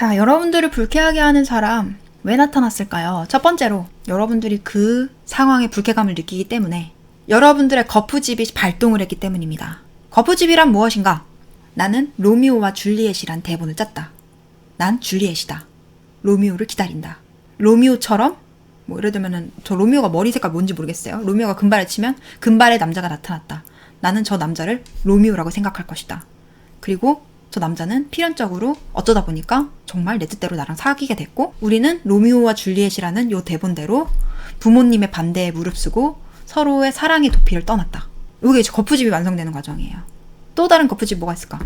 자, 여러분들을 불쾌하게 하는 사람 왜 나타났을까요? 첫 번째로 여러분들이 그 상황에 불쾌감을 느끼기 때문에 여러분들의 거푸집이 발동을 했기 때문입니다. 거푸집이란 무엇인가? 나는 로미오와 줄리엣이란 대본을 짰다. 난 줄리엣이다. 로미오를 기다린다. 로미오처럼 뭐 예를 들면은 저 로미오가 머리 색깔 뭔지 모르겠어요. 로미오가 금발을 치면 금발의 남자가 나타났다. 나는 저 남자를 로미오라고 생각할 것이다. 그리고 저 남자는 필연적으로 어쩌다 보니까 정말 내 뜻대로 나랑 사귀게 됐고 우리는 로미오와 줄리엣이라는 요 대본대로 부모님의 반대에 무릅쓰고 서로의 사랑의 도피를 떠났다. 이게 이제 거푸집이 완성되는 과정이에요. 또 다른 거푸집 뭐가 있을까?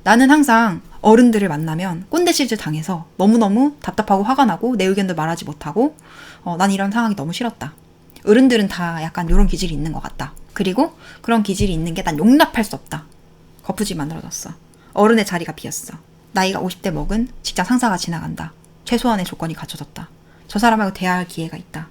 나는 항상 어른들을 만나면 꼰대실질 당해서 너무너무 답답하고 화가 나고 내 의견도 말하지 못하고 난 이런 상황이 너무 싫었다. 어른들은 다 약간 이런 기질이 있는 것 같다. 그리고 그런 기질이 있는 게 난 용납할 수 없다. 거푸집 만들어졌어. 어른의 자리가 비었어. 나이가 50대 먹은 직장 상사가 지나간다. 최소한의 조건이 갖춰졌다. 저 사람하고 대화할 기회가 있다.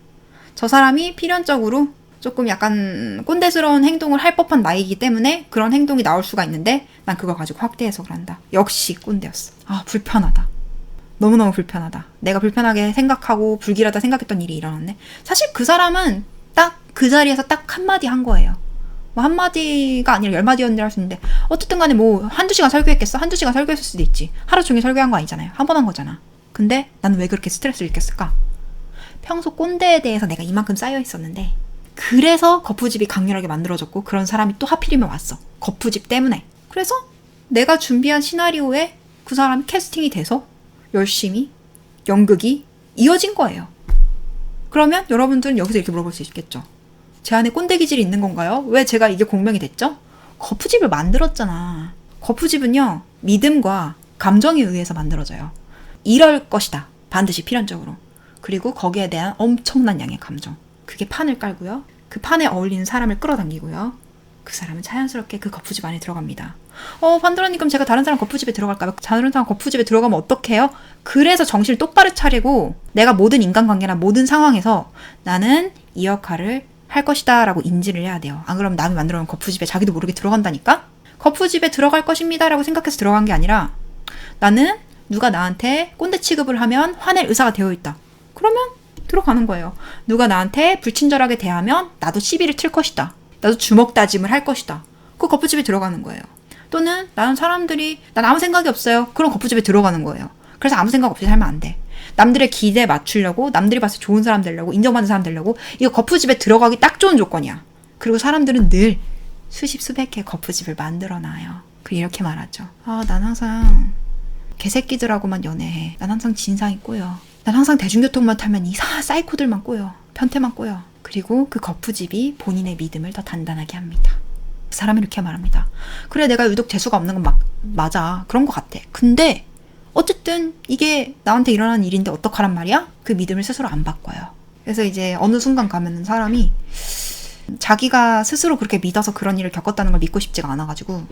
저 사람이 필연적으로 조금 약간 꼰대스러운 행동을 할 법한 나이이기 때문에 그런 행동이 나올 수가 있는데 난 그걸 가지고 확대 해석을 한다. 역시 꼰대였어. 아, 불편하다. 너무너무 불편하다. 내가 불편하게 생각하고 불길하다 생각했던 일이 일어났네. 사실 그 사람은 딱 그 자리에서 딱 한마디 한 거예요. 뭐 한마디가 아니라 10마디였는데 할 수 있는데 어쨌든 간에 뭐 한두 시간 설교했겠어? 한두 시간 설교했을 수도 있지. 하루 종일 설교한 거 아니잖아요. 한 번 한 거잖아. 근데 나는 왜 그렇게 스트레스를 느꼈을까? 평소 꼰대에 대해서 내가 이만큼 쌓여 있었는데 그래서 거푸집이 강렬하게 만들어졌고 그런 사람이 또 하필이면 왔어. 거푸집 때문에. 그래서 내가 준비한 시나리오에 그 사람이 캐스팅이 돼서 열심히 연극이 이어진 거예요. 그러면 여러분들은 여기서 이렇게 물어볼 수 있겠죠. 제 안에 꼰대 기질이 있는 건가요? 왜 제가 이게 공명이 됐죠? 거푸집을 만들었잖아. 거푸집은요, 믿음과 감정에 의해서 만들어져요. 이럴 것이다. 반드시 필연적으로. 그리고 거기에 대한 엄청난 양의 감정. 그게 판을 깔고요. 그 판에 어울리는 사람을 끌어당기고요. 그 사람은 자연스럽게 그 거푸집 안에 들어갑니다. 판드라님 그럼 제가 다른 사람 거푸집에 들어갈까요? 다른 사람 거푸집에 들어가면 어떡해요? 그래서 정신을 똑바로 차리고 내가 모든 인간관계나 모든 상황에서 나는 이 역할을 할 것이다 라고 인지를 해야 돼요. 안 그러면 남이 만들어놓은 거푸집에 자기도 모르게 들어간다니까? 거푸집에 들어갈 것입니다 라고 생각해서 들어간 게 아니라 나는 누가 나한테 꼰대 취급을 하면 화낼 의사가 되어 있다. 그러면 들어가는 거예요. 누가 나한테 불친절하게 대하면 나도 시비를 틀 것이다. 나도 주먹 다짐을 할 것이다. 그 거푸집에 들어가는 거예요. 또는 난 아무 생각이 없어요. 그럼 거푸집에 들어가는 거예요. 그래서 아무 생각 없이 살면 안 돼. 남들의 기대에 맞추려고, 남들이 봤을 때 좋은 사람 되려고, 인정받는 사람 되려고 이거 거푸집에 들어가기 딱 좋은 조건이야. 그리고 사람들은 늘 수십 개의 거푸집을 만들어놔요. 이렇게 말하죠. 난 항상 개새끼들하고만 연애해. 난 항상 진상이 꼬여. 난 항상 대중교통만 타면 이 사이코들만 꼬여. 편태만 꼬여. 그리고 그 거푸집이 본인의 믿음을 더 단단하게 합니다. 그 사람이 이렇게 말합니다. 그래, 내가 유독 재수가 없는 건 맞아. 그런 것 같아. 근데 어쨌든 이게 나한테 일어나는 일인데 어떡하란 말이야? 그 믿음을 스스로 안 바꿔요. 그래서 이제 어느 순간 가면은 사람이 자기가 스스로 그렇게 믿어서 그런 일을 겪었다는 걸 믿고 싶지가 않아가지고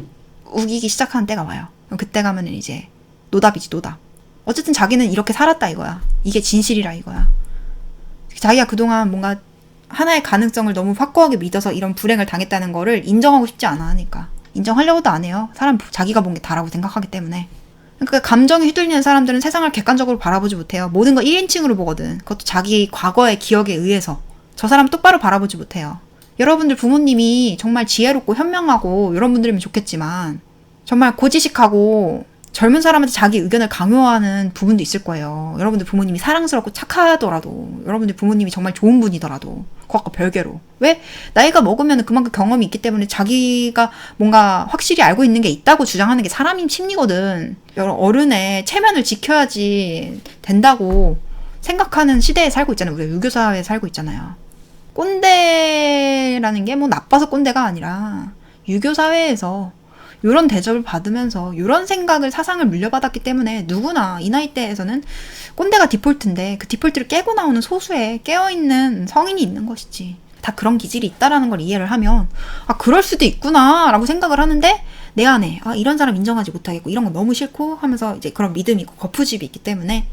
우기기 시작하는 때가 와요. 그럼 그때 가면은 이제 노답이지, 노답. 어쨌든 자기는 이렇게 살았다 이거야. 이게 진실이라 이거야. 자기가 그동안 뭔가 하나의 가능성을 너무 확고하게 믿어서 이런 불행을 당했다는 거를 인정하고 싶지 않아 하니까. 인정하려고도 안 해요. 사람 자기가 본 게 다라고 생각하기 때문에. 그러니까 감정에 휘둘리는 사람들은 세상을 객관적으로 바라보지 못해요. 모든 거 1인칭으로 보거든. 그것도 자기 과거의 기억에 의해서. 저 사람 똑바로 바라보지 못해요. 여러분들 부모님이 정말 지혜롭고 현명하고 이런 분들이면 좋겠지만 정말 고지식하고 젊은 사람한테 자기 의견을 강요하는 부분도 있을 거예요. 여러분들 부모님이 사랑스럽고 착하더라도, 여러분들 부모님이 정말 좋은 분이더라도 그것과 별개로. 왜? 나이가 먹으면 그만큼 경험이 있기 때문에 자기가 뭔가 확실히 알고 있는 게 있다고 주장하는 게 사람인 심리거든. 어른의 체면을 지켜야지 된다고 생각하는 시대에 살고 있잖아요. 우리가 유교사회에 살고 있잖아요. 꼰대라는 게 뭐 나빠서 꼰대가 아니라 유교사회에서 이런 대접을 받으면서 이런 생각을, 사상을 물려받았기 때문에 누구나 이 나이대에서는 꼰대가 디폴트인데 그 디폴트를 깨고 나오는 소수의 깨어있는 성인이 있는 것이지. 다 그런 기질이 있다라는 걸 이해를 하면 그럴 수도 있구나 라고 생각을 하는데 내 안에 이런 사람 인정하지 못하겠고 이런 거 너무 싫고 하면서 이제 그런 믿음이 있고 거푸집이 있기 때문에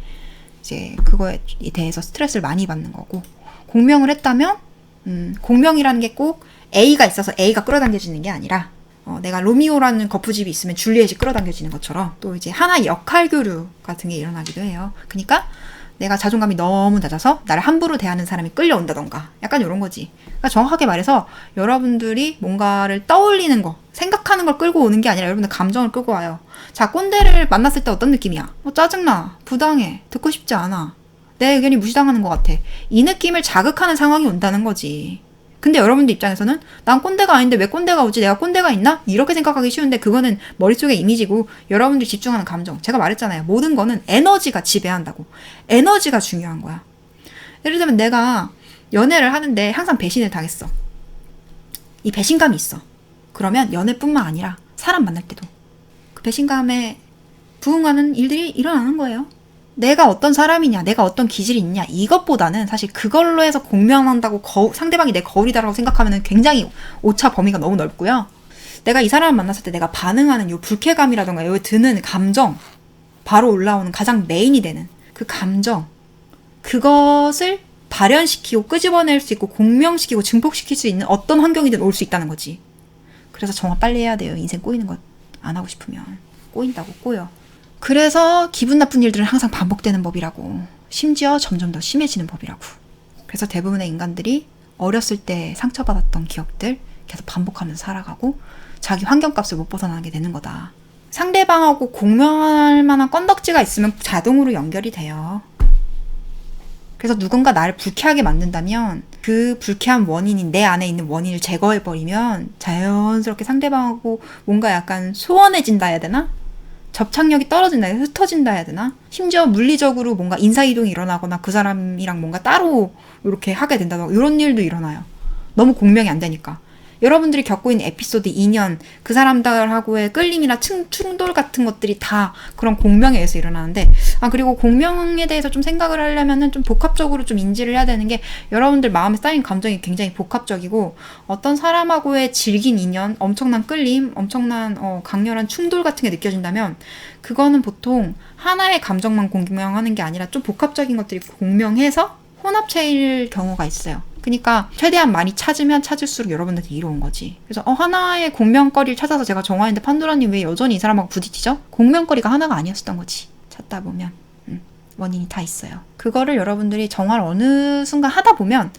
이제 그거에 대해서 스트레스를 많이 받는 거고, 공명을 했다면 공명이라는 게 꼭 A가 있어서 A가 끌어당겨지는 게 아니라 내가 로미오라는 거푸집이 있으면 줄리엣이 끌어당겨지는 것처럼 또 이제 하나의 역할 교류 같은 게 일어나기도 해요. 그러니까 내가 자존감이 너무 낮아서 나를 함부로 대하는 사람이 끌려온다던가 약간 이런 거지. 그러니까 정확하게 말해서 여러분들이 뭔가를 떠올리는 거, 생각하는 걸 끌고 오는 게 아니라 여러분들 감정을 끌고 와요. 자, 꼰대를 만났을 때 어떤 느낌이야? 짜증나, 부당해, 듣고 싶지 않아, 내 의견이 무시당하는 것 같아. 이 느낌을 자극하는 상황이 온다는 거지. 근데 여러분들 입장에서는 난 꼰대가 아닌데 왜 꼰대가 오지? 내가 꼰대가 있나? 이렇게 생각하기 쉬운데 그거는 머릿속의 이미지고 여러분들이 집중하는 감정. 제가 말했잖아요. 모든 거는 에너지가 지배한다고. 에너지가 중요한 거야. 예를 들면 내가 연애를 하는데 항상 배신을 당했어. 이 배신감이 있어. 그러면 연애뿐만 아니라 사람 만날 때도 그 배신감에 부응하는 일들이 일어나는 거예요. 내가 어떤 사람이냐, 내가 어떤 기질이 있냐, 이것보다는 사실 그걸로 해서 공명한다고 상대방이 내 거울이다라고 생각하면 굉장히 오차 범위가 너무 넓고요. 내가 이 사람을 만났을 때 내가 반응하는 요 불쾌감이라던가 요 드는 감정, 바로 올라오는 가장 메인이 되는 그 감정, 그것을 발현시키고 끄집어낼 수 있고 공명시키고 증폭시킬 수 있는 어떤 환경이든 올 수 있다는 거지. 그래서 정화 빨리 해야 돼요. 인생 꼬이는 것 안 하고 싶으면. 꼬인다고 꼬여. 그래서 기분 나쁜 일들은 항상 반복되는 법이라고. 심지어 점점 더 심해지는 법이라고. 그래서 대부분의 인간들이 어렸을 때 상처받았던 기억들 계속 반복하면서 살아가고 자기 환경값을 못 벗어나게 되는 거다. 상대방하고 공명할 만한 건덕지가 있으면 자동으로 연결이 돼요. 그래서 누군가 나를 불쾌하게 만든다면 그 불쾌한 원인인 내 안에 있는 원인을 제거해버리면 자연스럽게 상대방하고 뭔가 약간 소원해진다 해야 되나? 접착력이 떨어진다, 흩어진다 해야 되나? 심지어 물리적으로 뭔가 인사이동이 일어나거나 그 사람이랑 뭔가 따로 이렇게 하게 된다던가 이런 일도 일어나요. 너무 공명이 안 되니까. 여러분들이 겪고 있는 에피소드 2년, 그 사람들하고의 끌림이나 충돌 같은 것들이 다 그런 공명에 의해서 일어나는데, 그리고 공명에 대해서 좀 생각을 하려면은 좀 복합적으로 좀 인지를 해야 되는 게, 여러분들 마음에 쌓인 감정이 굉장히 복합적이고, 어떤 사람하고의 질긴 인연, 엄청난 끌림, 엄청난 강렬한 충돌 같은 게 느껴진다면, 그거는 보통 하나의 감정만 공명하는 게 아니라 좀 복합적인 것들이 공명해서 혼합체일 경우가 있어요. 그러니까 최대한 많이 찾으면 찾을수록 여러분들한테 이로운 거지. 그래서 하나의 공명거리를 찾아서 제가 정화했는데 판도라님 왜 여전히 이 사람하고 부딪히죠? 공명거리가 하나가 아니었던 거지. 찾다 보면 원인이 다 있어요. 그거를 여러분들이 정화를 어느 순간 하다 보면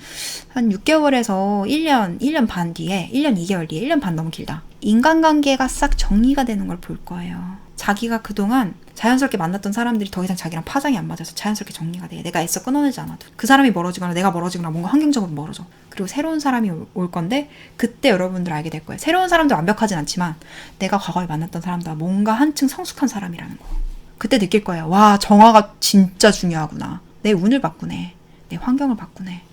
한 6개월에서 1년 반 뒤에 1년 2개월 뒤에 1년 반 너무 길다. 인간관계가 싹 정리가 되는 걸 볼 거예요. 자기가 그동안 자연스럽게 만났던 사람들이 더 이상 자기랑 파장이 안 맞아서 자연스럽게 정리가 돼. 내가 애써 끊어내지 않아도. 그 사람이 멀어지거나 내가 멀어지거나 뭔가 환경적으로 멀어져. 그리고 새로운 사람이 올 건데 그때 여러분들 알게 될 거예요. 새로운 사람도 완벽하진 않지만 내가 과거에 만났던 사람보다 뭔가 한층 성숙한 사람이라는 거. 그때 느낄 거예요. 와, 정화가 진짜 중요하구나. 내 운을 바꾸네. 내 환경을 바꾸네.